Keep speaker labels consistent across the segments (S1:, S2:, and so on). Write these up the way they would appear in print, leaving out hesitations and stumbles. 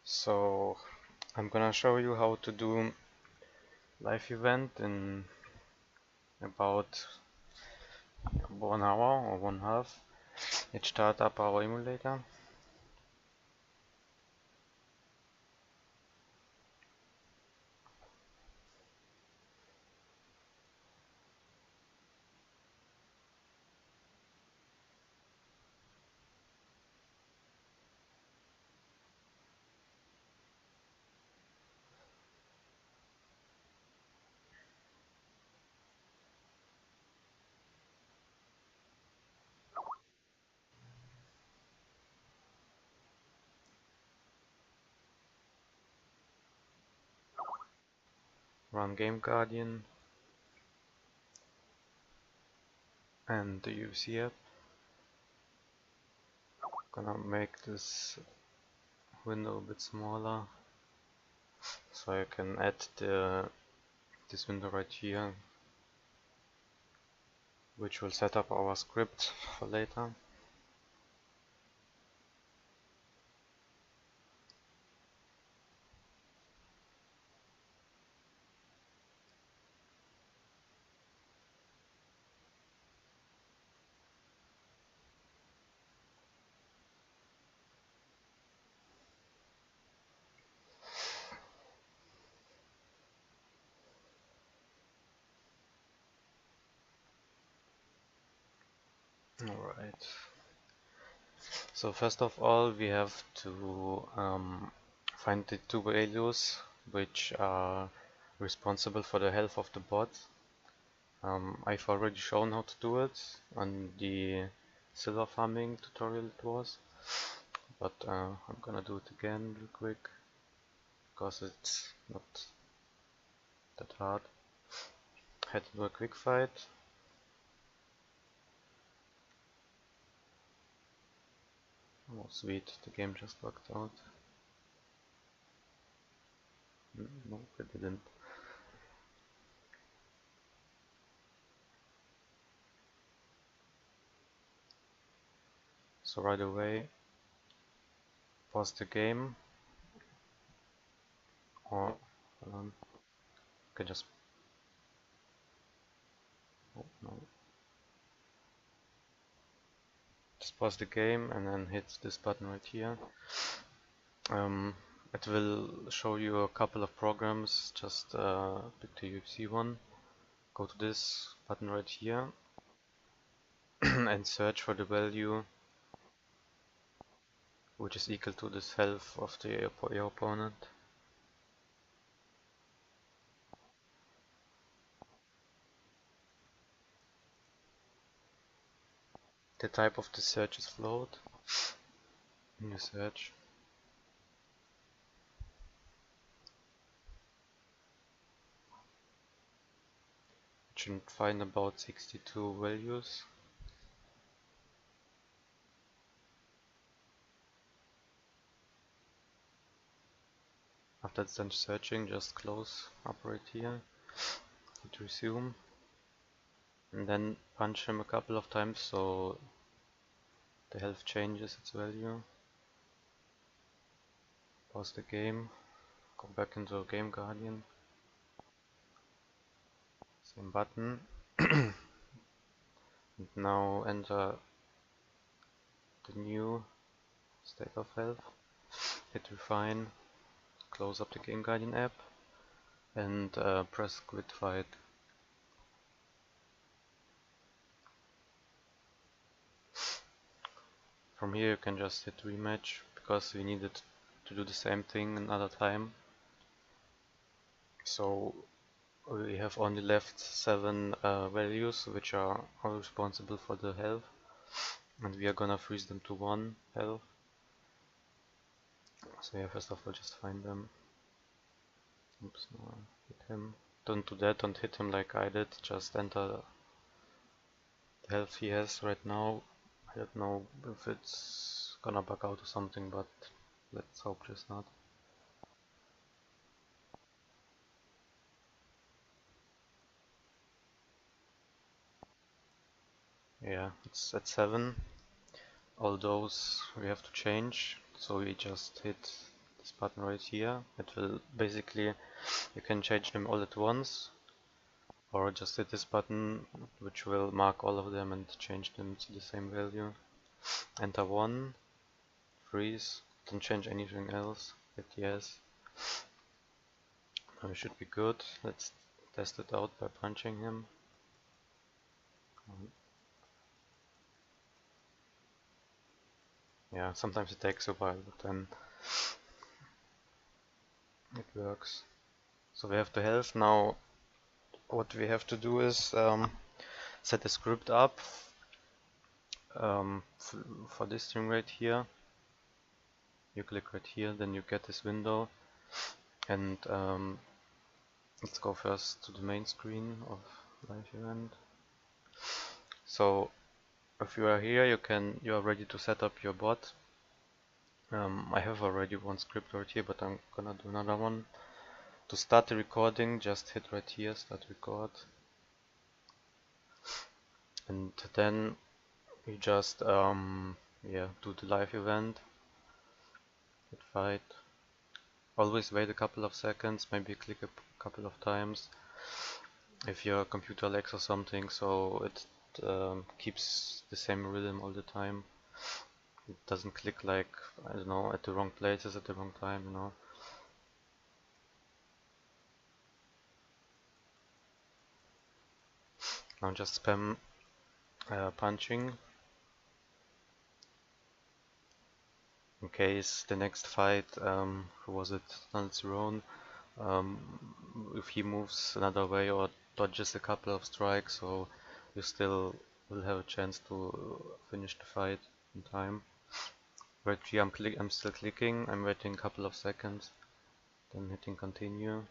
S1: So I'm gonna show you how to do live event in about 1 hour or 1/2. Let's start up our emulator. Run GameGuardian and the UFC app. Gonna make this window a bit smaller so I can add this window right here, which will set up our script for later. Alright. So first of all, we have to find the two values which are responsible for the health of the bot. I've already shown how to do it on the silver farming tutorial it was, but I'm gonna do it again real quick because it's not that hard. Had to do a quick fight. Oh sweet, the game just locked out. No, it didn't. So right away, pause the game, or hold on, you can just, oh no, just pause the game and then hit this button right here. It will show you a couple of programs. Just pick the UFC one, go to this button right here and search for the value which is equal to this health of your opponent. The type of the search is float. New search. You should find about 62 values. After it's done searching, just close up right here, hit resume, and then punch him a couple of times so the health changes its value. Pause the game, go back into GameGuardian, same button, and now enter the new state of health, hit refine, close up the GameGuardian app, and press quit fight. From here you can just hit rematch, because we needed to do the same thing another time. So we have only left 7 values which are all responsible for the health, and we are gonna freeze them to 1 health. So yeah, first of all just find them. Oops, no, hit him. Don't do that, don't hit him like I did, just enter the health he has right now. I don't know if it's gonna bug out or something, but let's hope just not. Yeah, it's at 7. All those we have to change, so we just hit the this button right here. It will basically, you can change them all at once, or just hit this button, which will mark all of them and change them to the same value. Enter 1, freeze, don't change anything else, hit yes. Now we should be good. Let's test it out by punching him. Yeah, sometimes it takes a while, but then it works. So we have the health. Now what we have to do is set a script up for this thing right here. You click right here, then you get this window, and let's go first to the main screen of live event. So if you are here, you are ready to set up your bot. I have already one script right here, but I'm gonna do another one. To start the recording, just hit right here, start record, and then you just yeah, do the live event, hit fight. Always wait a couple of seconds, maybe click a couple of times if your computer lags or something, so it keeps the same rhythm all the time. It doesn't click like, I don't know, at the wrong places at the wrong time, you know. Now just spam punching in case the next fight, who was it, Donald Cerrone, if he moves another way or dodges a couple of strikes, so you still will have a chance to finish the fight in time. Right here I'm still clicking, I'm waiting a couple of seconds, then hitting continue.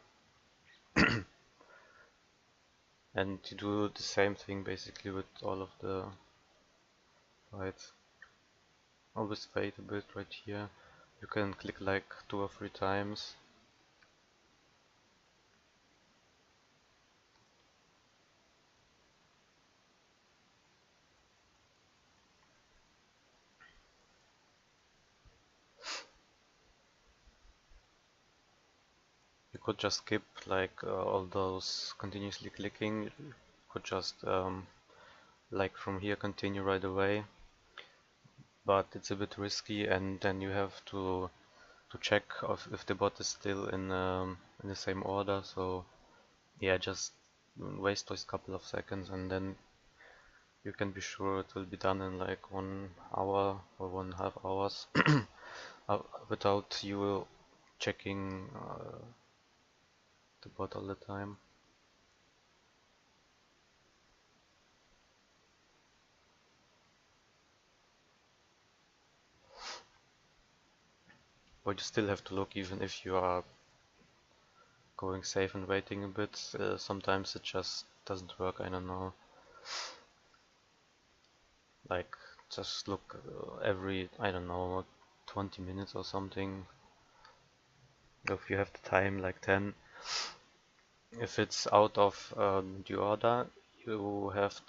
S1: And you do the same thing basically with all of the fights. Always wait a bit right here. You can click like 2 or 3 times. You could just skip like all those continuously clicking. You could just like from here continue right away, but it's a bit risky, and then you have to check if the bot is still in the same order. So yeah, just waste those couple of seconds, and then you can be sure it will be done in like 1 hour or 1.5 hours without you checking the bot all the time. But you still have to look, even if you are going safe and waiting a bit. Sometimes it just doesn't work, I don't know. Like, just look every, I don't know, 20 minutes or something. If you have the time, like 10. If it's out of the order, you have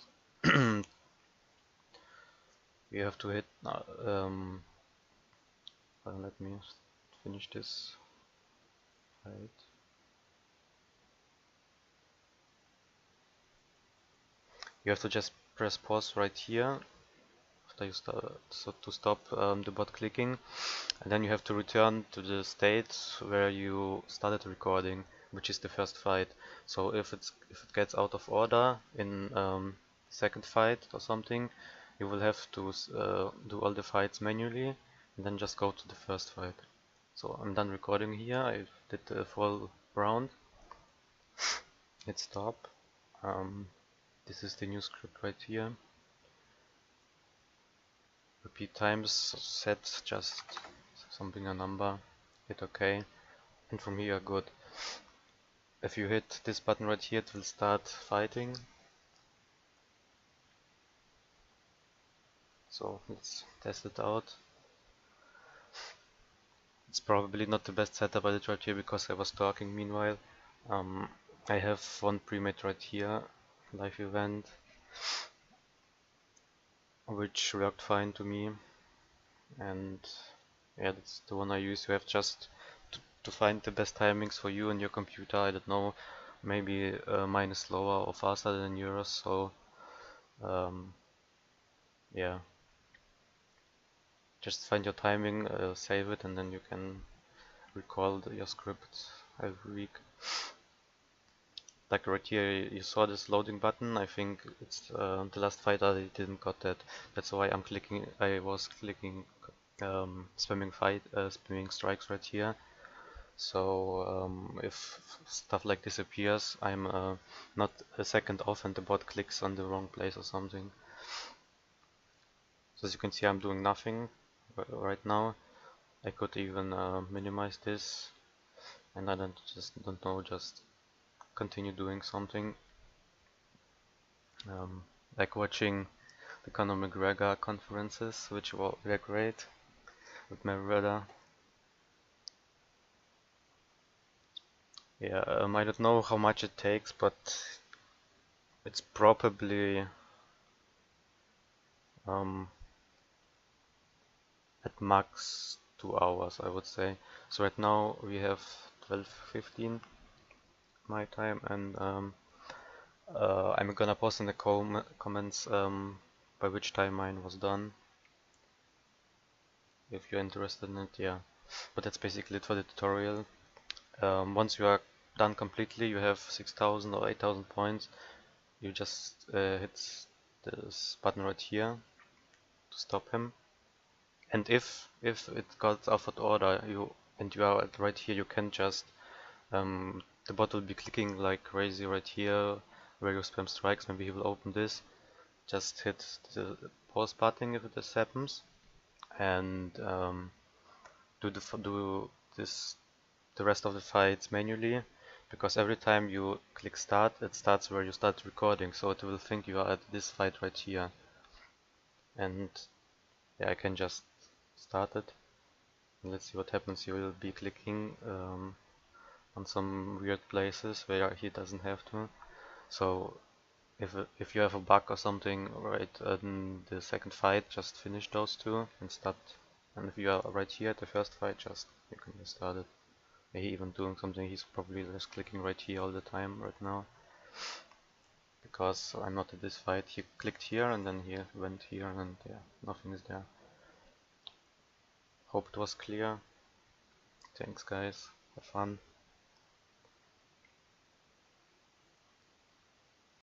S1: you have to hit. Let me finish this. Right. You have to just press pause right here after you start, so to stop the bot clicking, and then you have to return to the state where you started recording, which is the first fight. So if it gets out of order in second fight or something, you will have to do all the fights manually and then just go to the first fight. So I'm done recording here. I did the full round. Hit stop. This is the new script right here. Repeat times set, just something, a number, hit OK, and from here you're good. If you hit this button right here, it will start fighting. So let's test it out. It's probably not the best setup I did right here because I was talking meanwhile. I have one pre-made right here, live event, which worked fine to me, and yeah, that's the one I use. You have just to find the best timings for you and your computer. I don't know, maybe mine is slower or faster than yours, so yeah, just find your timing, save it, and then you can recall your script every week. Like right here, you saw this loading button. I think it's the last fight I didn't got that. That's why I was clicking spamming strikes right here. So if stuff like this appears, I'm not a second off and the bot clicks on the wrong place or something. So as you can see, I'm doing nothing right now. I could even minimize this, and I don't know, just continue doing something. Like watching the Conor McGregor conferences, which were great with Mayweather. Yeah, I don't know how much it takes, but it's probably at max 2 hours, I would say. So right now we have 12:15 my time, and I'm gonna post in the comments by which time mine was done, if you're interested in it. Yeah, but that's basically it for the tutorial. Once you are done completely, you have 6,000 or 8,000 points. You just hit this button right here to stop him. And if it got out of order, you are right here, you can just the bot will be clicking like crazy right here where you spam strikes. Maybe he will open this. Just hit the pause button if this happens, and do the rest of the fights manually, because every time you click start, it starts where you start recording, so it will think you are at this fight right here. And yeah, I can just start it. And let's see what happens. You will be clicking on some weird places where he doesn't have to. So if you have a bug or something right in the second fight, just finish those two and start. And if you are right here at the first fight, you can just start it. He even doing something, he's probably just clicking right here all the time right now. Because I'm not at this fight, he clicked here and then he went here and yeah, nothing is there. Hope it was clear. Thanks guys, have fun.